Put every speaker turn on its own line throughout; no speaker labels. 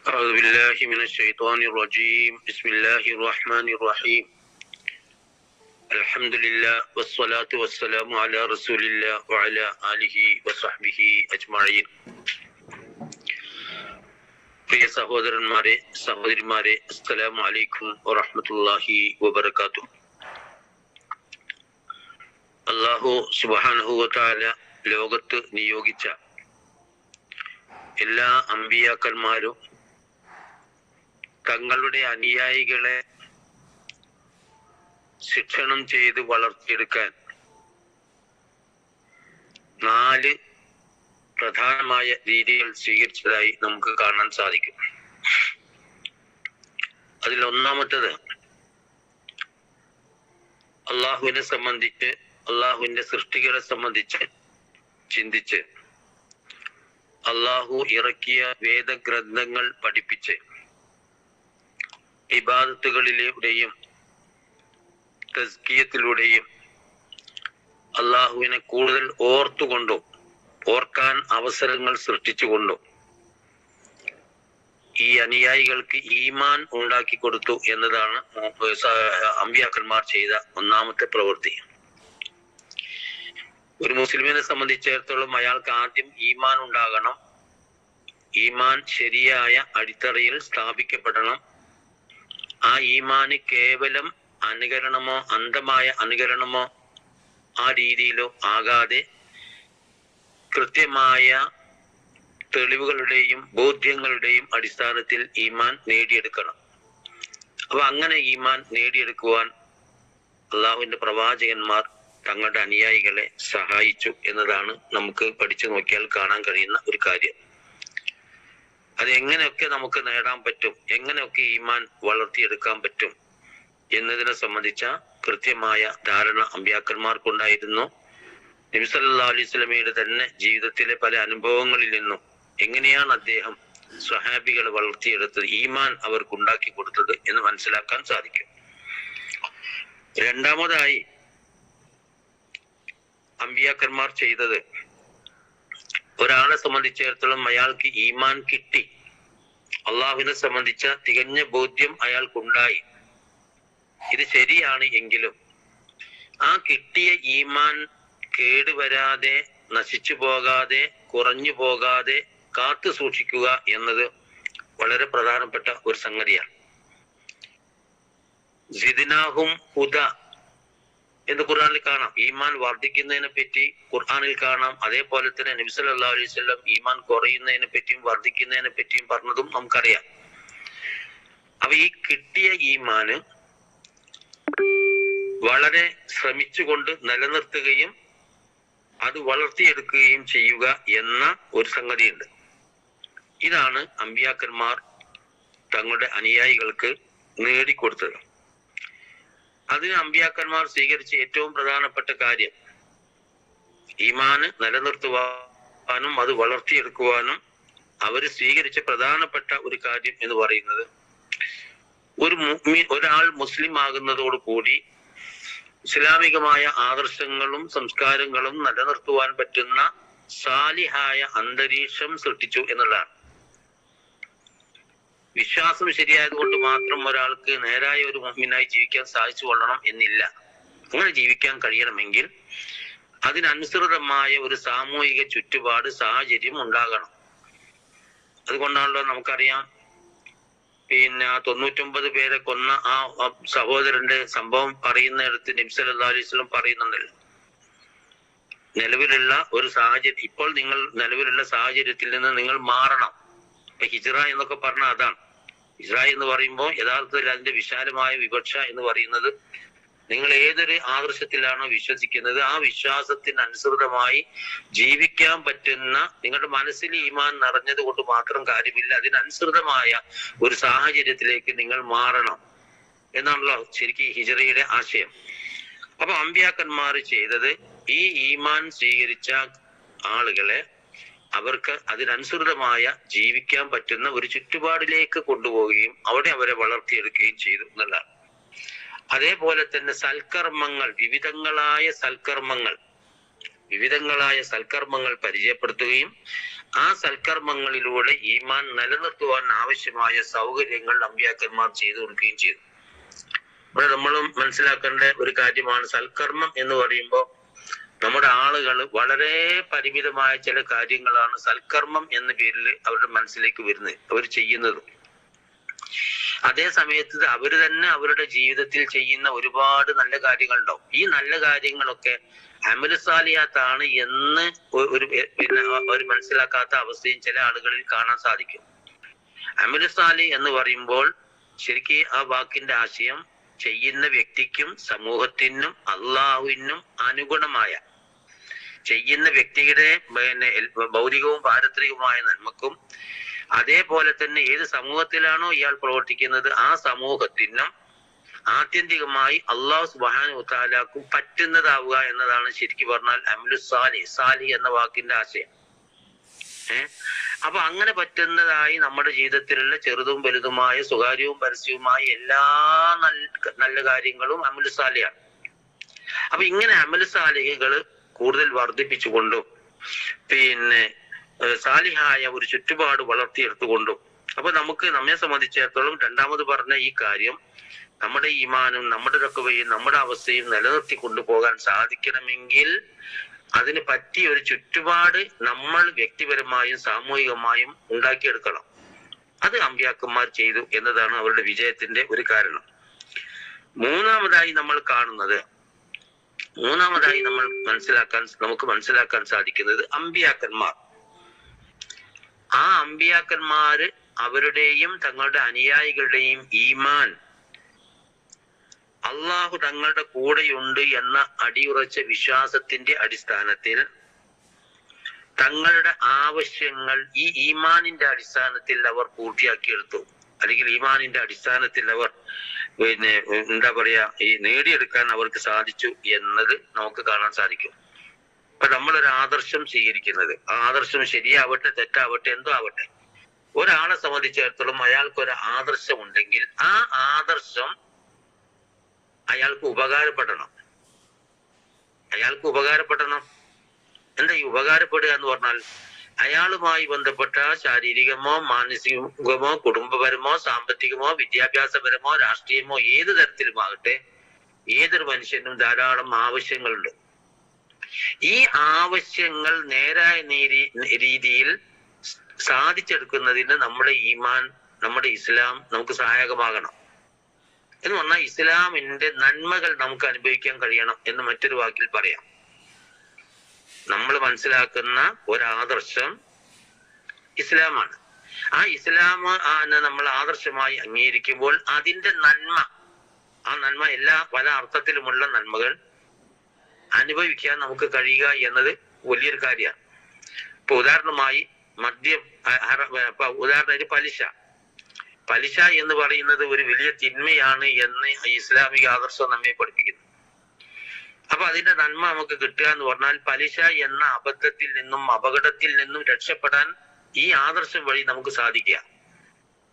أعوذ بالله من الشيطان الرجيم بسم الله الرحمن الرحيم الحمد لله والصلاة والسلام على رسول الله وعلى آله وصحبه أجمعين. പ്രിയ സഹോദരന്മാരെ സഹോദരിമാരെ, അസ്സലാമു അലൈക്കും വറഹ്മത്തുള്ളാഹി വബറകാതുഹു. അല്ലാഹു സുബ്ഹാനഹു വ തആല ലോകത്ത് നിയോഗിച്ച എല്ലാ അമ്പിയാക്കന്മാരും തങ്ങളുടെ അനുയായികളെ ശിക്ഷണം ചെയ്ത് വളർത്തിയെടുക്കാൻ 4 പ്രധാനമായ രീതികൾ സ്വീകരിച്ചതായി നമുക്ക് കാണാൻ സാധിക്കും. അതിൽ ഒന്നാമത്തേത്, അള്ളാഹുവിനെ സംബന്ധിച്ച്, അള്ളാഹുവിന്റെ സൃഷ്ടികളെ സംബന്ധിച്ച് ചിന്തിച്ച് അള്ളാഹു ഇറക്കിയ വേദഗ്രന്ഥങ്ങൾ പഠിപ്പിച്ച് ഇബാദത്തുകളിലൂടെയും തസ്കിയത്തിലൂടെയും അള്ളാഹുവിനെ കൂടുതൽ ഓർക്കാൻ അവസരങ്ങൾ സൃഷ്ടിച്ചുകൊണ്ടും ഈ അനുയായികൾക്ക് ഈമാൻ ഉണ്ടാക്കി കൊടുത്തു എന്നതാണ് അമ്പിയാക്കന്മാർ ചെയ്ത ഒന്നാമത്തെ പ്രവൃത്തി. ഒരു മുസ്ലിമിനെ സംബന്ധിച്ചിടത്തോളം അയാൾക്ക് ആദ്യം ഈമാൻ ഉണ്ടാകണം. ഈമാൻ ശരിയായ അടിത്തറയിൽ സ്ഥാപിക്കപ്പെടണം. ആ ഈമാന് കേവലം അനുകരണമോ അന്ധമായ അനുകരണമോ ആ രീതിയിലോ ആകാതെ കൃത്യമായ തെളിവുകളുടെയും ബോധ്യങ്ങളുടെയും അടിസ്ഥാനത്തിൽ ഈമാൻ നേടിയെടുക്കണം. അപ്പൊ അങ്ങനെ ഈമാൻ നേടിയെടുക്കുവാൻ അള്ളാഹുവിന്റെ പ്രവാചകന്മാർ തങ്ങളുടെ അനുയായികളെ സഹായിച്ചു എന്നതാണ് നമുക്ക് പഠിച്ചു നോക്കിയാൽ കാണാൻ കഴിയുന്ന ഒരു കാര്യം. അത് എങ്ങനെയൊക്കെ നമുക്ക് നേടാൻ പറ്റും, എങ്ങനെയൊക്കെ ഈമാൻ വളർത്തിയെടുക്കാൻ പറ്റും എന്നതിനെ സംബന്ധിച്ച കൃത്യമായ ധാരണ അമ്പിയാക്കന്മാർക്കുണ്ടായിരുന്നു. നബി സല്ലല്ലാഹു അലൈഹി വസല്ലമയുടെ തന്നെ ജീവിതത്തിലെ പല അനുഭവങ്ങളിൽ നിന്നും എങ്ങനെയാണ് അദ്ദേഹം സ്വഹാബികളെ വളർത്തിയെടുത്തത്, ഈമാൻ അവർക്കുണ്ടാക്കി കൊടുത്തത് എന്ന് മനസ്സിലാക്കാൻ സാധിക്കും. രണ്ടാമതായി അമ്പിയാക്കന്മാർ ചെയ്തത്, ഒരാളെ സംബന്ധിച്ചിടത്തോളം അയാൾക്ക് ഈമാൻ കിട്ടി, അള്ളാഹുവിനെ സംബന്ധിച്ച തികഞ്ഞ ബോധ്യം അയാൾക്കുണ്ടായി, ഇത് ശരിയാണ് എങ്കിലും ആ കിട്ടിയ ഈമാൻ കേടുവരാതെ, നശിച്ചു പോകാതെ, കുറഞ്ഞു പോകാതെ കാത്തു സൂക്ഷിക്കുക എന്നത് വളരെ പ്രധാനപ്പെട്ട ഒരു സംഗതിയാണ്. സിദ്നാഹും ഹുദ എന്ന് ഖുർആനിൽ കാണാം. ഈമാൻ വർദ്ധിക്കുന്നതിനെ പറ്റി ഖുർആനിൽ കാണാം. അതേപോലെ തന്നെ നബി സല്ലല്ലാഹു അലൈഹി വസല്ലം ഈമാൻ കുറയുന്നതിനെ പറ്റിയും വർദ്ധിക്കുന്നതിനെ പറ്റിയും പറഞ്ഞതും നമുക്കറിയാം. അപ്പൊ ഈ കിട്ടിയ ഈമാന് വളരെ ശ്രമിച്ചുകൊണ്ട് നിലനിർത്തുകയും അത് വളർത്തിയെടുക്കുകയും ചെയ്യുക എന്ന ഒരു സംഗതിയുണ്ട്. ഇതാണ് അമ്പിയാക്കന്മാർ തങ്ങളുടെ അനുയായികൾക്ക് നേടിക്കൊടുത്തത്. അതിന് അമ്പിയാക്കന്മാർ സ്വീകരിച്ച ഏറ്റവും പ്രധാനപ്പെട്ട കാര്യം, ഈമാന് നിലനിർത്തുവാനും അത് വളർത്തിയെടുക്കുവാനും അവർ സ്വീകരിച്ച പ്രധാനപ്പെട്ട ഒരു കാര്യം എന്ന് പറയുന്നത്, ഒരാൾ മുസ്ലിം ആകുന്നതോടുകൂടി ഇസ്ലാമികമായ ആദർശങ്ങളും സംസ്കാരങ്ങളും നിലനിർത്തുവാൻ പറ്റുന്ന സാലിഹായ അന്തരീക്ഷം സൃഷ്ടിച്ചു എന്നുള്ളതാണ്. വിശ്വാസം ശരിയായത് കൊണ്ട് മാത്രം ഒരാൾക്ക് നേരായ ഒരു മുഅ്മിനായി ജീവിക്കാൻ സാധിച്ചു കൊള്ളണം എന്നില്ല. അങ്ങനെ ജീവിക്കാൻ കഴിയണമെങ്കിൽ അതിനനുസൃതമായ ഒരു സാമൂഹിക ചുറ്റുപാട്, സാഹചര്യം ഉണ്ടാകണം. അതുകൊണ്ടാണല്ലോ നമുക്കറിയാം, 99 പേരെ കൊന്ന ആ സഹോദരന്റെ സംഭവം പറയുന്നിടത്ത് നബി സല്ലല്ലാഹു അലൈഹി വസല്ലം പറയുന്നുണ്ടല്ലോ, നിലവിലുള്ള ഒരു സാഹചര്യം, ഇപ്പോൾ നിങ്ങൾ നിലവിലുള്ള സാഹചര്യത്തിൽ നിന്ന് നിങ്ങൾ മാറണം. ഹിജ്റ എന്നൊക്കെ പറഞ്ഞാൽ അതാണ്. ഹിജ്റ എന്ന് പറയുമ്പോൾ യഥാർത്ഥത്തിൽ അതിന്റെ വിശാലമായ വിവക്ഷ എന്ന് പറയുന്നത്, നിങ്ങൾ ഏതൊരു ആദർശത്തിലാണോ വിശ്വസിക്കുന്നത് ആ വിശ്വാസത്തിനനുസൃതമായി ജീവിക്കാൻ പറ്റുന്ന, നിങ്ങളുടെ മനസ്സിൽ ഈമാൻ നിറഞ്ഞത് കൊണ്ട് മാത്രം കാര്യമില്ല, അതിനനുസൃതമായ ഒരു സാഹചര്യത്തിലേക്ക് നിങ്ങൾ മാറണം എന്നാണല്ലോ ശരിക്കും ഹിജ്റയുടെ ആശയം. അപ്പൊ അമ്പിയാക്കന്മാർ ചെയ്തത്, ഈ ഈമാൻ സ്വീകരിച്ച ആളുകളെ അവർക്ക് അതിനനുസൃതമായ ജീവിക്കാൻ പറ്റുന്ന ഒരു ചുറ്റുപാടിലേക്ക് കൊണ്ടുപോവുകയും അവിടെ അവരെ വളർത്തിയെടുക്കുകയും ചെയ്തു എന്നുള്ളതാണ്. അതേപോലെ തന്നെ സൽക്കർമ്മങ്ങൾ, വിവിധങ്ങളായ സൽക്കർമ്മങ്ങൾ വിവിധങ്ങളായ സൽക്കർമ്മങ്ങൾ പരിചയപ്പെടുത്തുകയും ആ സൽക്കർമ്മങ്ങളിലൂടെ ഈമാൻ നിലനിർത്തുവാൻ ആവശ്യമായ സൗകര്യങ്ങൾ അമ്പിയാക്കന്മാർ ചെയ്തു കൊടുക്കുകയും ചെയ്തു. ഇവിടെ നമ്മളും മനസ്സിലാക്കേണ്ട ഒരു കാര്യമാണ്, സൽക്കർമ്മം എന്ന് പറയുമ്പോൾ നമ്മുടെ ആളുകൾ വളരെ പരിമിതമായ ചില കാര്യങ്ങളാണ് സൽക്കർമ്മം എന്ന പേരിൽ അവരുടെ മനസ്സിലേക്ക് വരുന്നത്, അവർ ചെയ്യുന്നത്. അതേ സമയത്ത് അവര് തന്നെ അവരുടെ ജീവിതത്തിൽ ചെയ്യുന്ന ഒരുപാട് നല്ല കാര്യങ്ങളുണ്ടാവും. ഈ നല്ല കാര്യങ്ങളൊക്കെ അമല് സാലിയാത്താണ് എന്ന് പിന്നെ അവർ മനസ്സിലാക്കാത്ത അവസ്ഥയും ചില ആളുകളിൽ കാണാൻ സാധിക്കും. അമല് സാലി എന്ന് പറയുമ്പോൾ ശരിക്കും ആ വാക്കിന്റെ ആശയം ചെയ്യുന്ന വ്യക്തിക്കും സമൂഹത്തിനും അള്ളാഹുവിനും അനുഗുണമായ, ചെയ്യുന്ന വ്യക്തിയുടെ പിന്നെ ഭൗതികവും പാരത്രികവുമായ നന്മക്കും അതേപോലെ തന്നെ ഏത് സമൂഹത്തിലാണോ ഇയാൾ പ്രവർത്തിക്കുന്നത് ആ സമൂഹത്തിനും ആത്യന്തികമായി അള്ളാഹു സുബ്ഹാനഹു വ തആലക്കും പറ്റുന്നതാവുക എന്നതാണ് ശരിക്കും പറഞ്ഞാൽ അമലു സാലി, സാലി എന്ന വാക്കിന്റെ ആശയം. അപ്പൊ അങ്ങനെ പറ്റുന്നതായി നമ്മുടെ ജീവിതത്തിലുള്ള ചെറുതും വലുതുമായ സ്വകാര്യവും പരസ്യവുമായ എല്ലാ നല്ല കാര്യങ്ങളും അമലു സാലിയാണ്. അപ്പൊ ഇങ്ങനെ അമലു സാലിഹകൾ കൂടുതൽ വർദ്ധിപ്പിച്ചുകൊണ്ടും പിന്നെ സാലിഹായ ഒരു ചുറ്റുപാട് വളർത്തിയെടുത്തുകൊണ്ടും, അപ്പൊ നമുക്ക് നമ്മെ സംബന്ധിച്ചിടത്തോളം രണ്ടാമത് പറഞ്ഞ ഈ കാര്യം നമ്മുടെ ഈമാനും നമ്മുടെ തഖ്വയും നമ്മുടെ അവസ്ഥയും നിലനിർത്തി കൊണ്ടുപോകാൻ സാധിക്കണമെങ്കിൽ അതിന് പറ്റിയ ഒരു ചുറ്റുപാട് നമ്മൾ വ്യക്തിപരമായും സാമൂഹികമായും ഉണ്ടാക്കിയെടുക്കണം. അത് അമ്പിയാക്കന്മാർ ചെയ്തു എന്നതാണ് അവരുടെ വിജയത്തിന്റെ ഒരു കാരണം. മൂന്നാമതായി നമ്മൾ നമുക്ക് മനസ്സിലാക്കാൻ സാധിക്കുന്നത് അമ്പിയാക്കന്മാർ, ആ അമ്പിയാക്കന്മാര് അവരുടെയും തങ്ങളുടെ അനുയായികളുടെയും ഈമാൻ അള്ളാഹു തങ്ങളുടെ കൂടെയുണ്ട് എന്ന അടിയുറച്ച വിശ്വാസത്തിന്റെ അടിസ്ഥാനത്തിൽ തങ്ങളുടെ ആവശ്യങ്ങൾ ഈ ഈമാനിന്റെ അടിസ്ഥാനത്തിൽ അവർ പൂർത്തിയാക്കിയെടുത്തു, അല്ലെങ്കിൽ ഈമാനിന്റെ അടിസ്ഥാനത്തിൽ അവർ പിന്നെ എന്താ പറയാ ഈ നേടിയെടുക്കാൻ അവർക്ക് സാധിച്ചു എന്നത് നമുക്ക് കാണാൻ സാധിക്കും. അപ്പൊ നമ്മളൊരു ആദർശം സ്വീകരിക്കുന്നത്, ആ ആദർശം ശരിയാവട്ടെ തെറ്റാവട്ടെ എന്തോ ആവട്ടെ, ഒരാളെ സംബന്ധിച്ചിടത്തോളം അയാൾക്കൊരു ആദർശം ഉണ്ടെങ്കിൽ ആ ആദർശം അയാൾക്ക് ഉപകാരപ്പെടണം. എന്താ ഈ ഉപകാരപ്പെടുക എന്ന് പറഞ്ഞാൽ അയാളുമായി ബന്ധപ്പെട്ട ശാരീരികമോ മാനസികമോ കുടുംബപരമോ സാമ്പത്തികമോ വിദ്യാഭ്യാസപരമോ രാഷ്ട്രീയമോ ഏത് തരത്തിലുമാകട്ടെ ഏതൊരു മനുഷ്യനും ധാരാളം ആവശ്യങ്ങളുണ്ട്. ഈ ആവശ്യങ്ങൾ നേരായ രീതിയിൽ സാധിച്ചെടുക്കുന്നതിന് നമ്മുടെ ഈമാൻ, നമ്മുടെ ഇസ്ലാം നമുക്ക് സഹായകമാകണം. എന്ന് പറഞ്ഞാൽ ഇസ്ലാമിന്റെ നന്മകൾ നമുക്ക് അനുഭവിക്കാൻ കഴിയണം എന്ന് മറ്റൊരു വാക്കിൽ പറയാം. നമ്മൾ മനസ്സിലാക്കുന്ന ഒരാദർശം ഇസ്ലാമാണ്. ആ ഇസ്ലാം നമ്മൾ ആദർശമായി അംഗീകരിക്കുമ്പോൾ അതിന്റെ നന്മ, ആ നന്മ പല അർത്ഥത്തിലുമുള്ള നന്മകൾ അനുഭവിക്കാൻ നമുക്ക് കഴിയുക എന്നത് വലിയൊരു കാര്യമാണ്. ഇപ്പൊ ഉദാഹരണമായി മദ്യം, ഉദാഹരണത്തിന് പലിശ എന്ന് പറയുന്നത് ഒരു വലിയ തിന്മയാണ് എന്ന് ഇസ്ലാമിക ആദർശം നമ്മെ പഠിപ്പിക്കുന്നു. അപ്പൊ അതിന്റെ നന്മ നമുക്ക് കിട്ടുക എന്ന് പറഞ്ഞാൽ പലിശ എന്ന അബദ്ധത്തിൽ നിന്നും അപകടത്തിൽ നിന്നും രക്ഷപ്പെടാൻ ഈ ആദർശം വഴി നമുക്ക് സാധിക്കുക.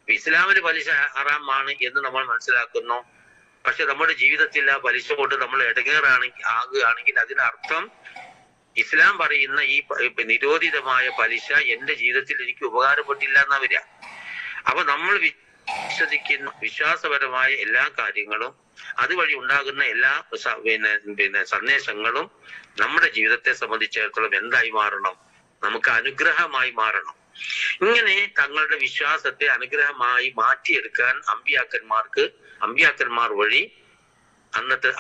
ഇസ്ലാമില് പലിശ ഹറാമാണ് എന്ന് നമ്മൾ മനസ്സിലാക്കുന്നു. പക്ഷെ നമ്മുടെ ജീവിതത്തിൽ ആ പലിശ കൊണ്ട് നമ്മൾ ആകുകയാണെങ്കിൽ അതിനർത്ഥം ഇസ്ലാം പറയുന്ന ഈ നിരോധിതമായ പലിശ എന്റെ ജീവിതത്തിൽ എനിക്ക് ഉപകാരപ്പെട്ടില്ല എന്നാ വരിക. അപ്പൊ നമ്മൾ വിശ്വസിക്കുന്ന വിശ്വാസപരമായ എല്ലാ കാര്യങ്ങളും അതുവഴി ഉണ്ടാകുന്ന എല്ലാ പിന്നെ സന്ദേശങ്ങളും നമ്മുടെ ജീവിതത്തെ സംബന്ധിച്ചിടത്തോളം എന്തായി മാറണം? നമുക്ക് അനുഗ്രഹമായി മാറണം. ഇങ്ങനെ തങ്ങളുടെ വിശ്വാസത്തെ അനുഗ്രഹമായി മാറ്റിയെടുക്കാൻ അമ്പിയാക്കന്മാർ വഴി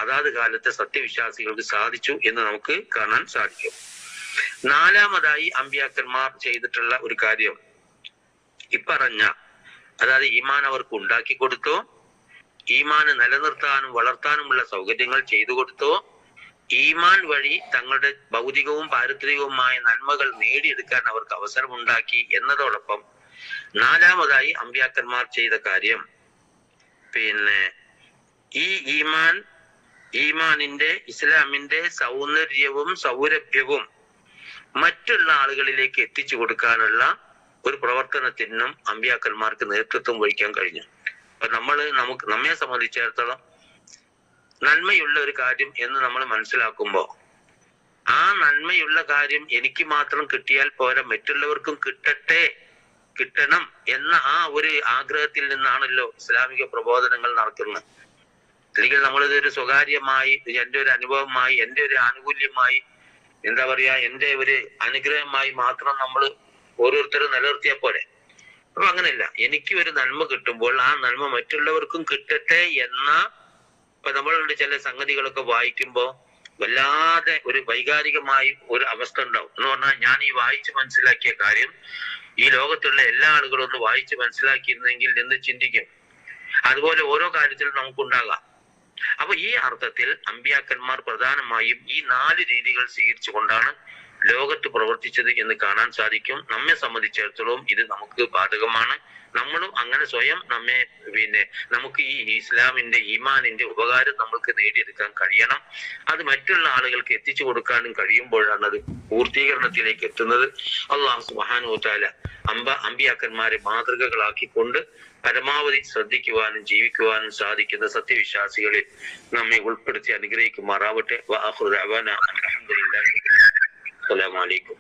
അതാത് കാലത്തെ സത്യവിശ്വാസികൾക്ക് സാധിച്ചു എന്ന് നമുക്ക് കാണാൻ സാധിക്കും. നാലാമതായി അമ്പിയാക്കന്മാർ ചെയ്തിട്ടുള്ള ഒരു കാര്യം ഇപ്പറഞ്ഞ, അതായത് ഈമാൻ അവർക്ക് ഉണ്ടാക്കി കൊടുത്തു, ഈമാന് നിലനിർത്താനും വളർത്താനുമുള്ള സൗകര്യങ്ങൾ ചെയ്തു കൊടുത്തു, ഈമാൻ വഴി തങ്ങളുടെ ഭൗതികവും പാരിത്രികവുമായ നന്മകൾ നേടിയെടുക്കാൻ അവർക്ക് അവസരമുണ്ടാക്കി എന്നതോടൊപ്പം നാലാമതായി അമ്പിയാക്കന്മാർ ചെയ്ത കാര്യം പിന്നെ ഈ ഈമാനിന്റെ ഇസ്ലാമിന്റെ സൗന്ദര്യവും സൗരഭ്യവും മറ്റുള്ള ആളുകളിലേക്ക് എത്തിച്ചു കൊടുക്കാനുള്ള ഒരു പ്രവർത്തനത്തിനും അമ്പിയാക്കന്മാർക്ക് നേതൃത്വം വഹിക്കാൻ കഴിഞ്ഞു. അപ്പൊ നമ്മെ സംബന്ധിച്ചിടത്തോളം നന്മയുള്ള ഒരു കാര്യം എന്ന് നമ്മൾ മനസ്സിലാക്കുമ്പോൾ ആ നന്മയുള്ള കാര്യം എനിക്ക് മാത്രം കിട്ടിയാൽ പോരാ, മറ്റുള്ളവർക്കും കിട്ടണം എന്ന ആ ഒരു ആഗ്രഹത്തിൽ നിന്നാണല്ലോ ഇസ്ലാമിക പ്രബോധനങ്ങൾ നടത്തുന്നത്. അല്ലെങ്കിൽ നമ്മളിതൊരു സ്വകാര്യമായി, എന്റെ ഒരു അനുഭവമായി, എന്റെ ഒരു ആനുകൂല്യമായി, എന്താ പറയാ, എന്റെ ഒരു അനുഗ്രഹമായി മാത്രം നമ്മൾ ഓരോരുത്തരും നിലനിർത്തിയാൽ പോരെ. അപ്പൊ അങ്ങനെയല്ല, എനിക്ക് ഒരു നന്മ കിട്ടുമ്പോൾ ആ നന്മ മറ്റുള്ളവർക്കും കിട്ടട്ടെ എന്ന, ഇപ്പൊ നമ്മളുടെ ചില സംഗതികളൊക്കെ വായിക്കുമ്പോ വല്ലാതെ ഒരു വൈകാരികമായി ഒരു അവസ്ഥ ഉണ്ടാവും. എന്ന് പറഞ്ഞാൽ ഞാൻ ഈ വായിച്ച് മനസ്സിലാക്കിയ കാര്യം ഈ ലോകത്തുള്ള എല്ലാ ആളുകളും ഒന്ന് വായിച്ച് മനസ്സിലാക്കിയിരുന്നെങ്കിൽ എന്ന് ചിന്തിക്കും. അതുപോലെ ഓരോ കാര്യത്തിലും നമുക്കുണ്ടാകാം. അപ്പൊ ഈ അർത്ഥത്തിൽ അമ്പിയാക്കന്മാർ പ്രധാനമായും ഈ 4 രീതികൾ സ്വീകരിച്ചുകൊണ്ടാണ് ലോകത്ത് പ്രവർത്തിച്ചത് എന്ന് കാണാൻ സാധിക്കും. നമ്മെ സംബന്ധിച്ചിടത്തോളം ഇത് നമുക്ക് ബാധകമാണ്. നമ്മളും അങ്ങനെ സ്വയം നമുക്ക് ഈ ഇസ്ലാമിന്റെ ഈമാനിന്റെ ഉപകാരം നമ്മൾക്ക് നേടിയെടുക്കാൻ കഴിയണം. അത് മറ്റുള്ള ആളുകൾക്ക് എത്തിച്ചു കൊടുക്കാനും കഴിയുമ്പോഴാണ് അത് പൂർത്തീകരണത്തിലേക്ക് എത്തുന്നത്. അല്ലാഹു സുബ്ഹാനഹു വ തആല അമ്പിയാക്കന്മാരെ മാതൃകകളാക്കിക്കൊണ്ട് പരമാവധി ശ്രദ്ധിക്കുവാനും ജീവിക്കുവാനും സാധിക്കുന്ന സത്യവിശ്വാസികളിൽ നമ്മെ ഉൾപ്പെടുത്തി അനുഗ്രഹിക്കുമാറാവട്ടെ. വ ആഖിറു ദഅവാനാ അൽഹംദുലില്ലാഹി. അസ്സലാമു അലൈക്കും.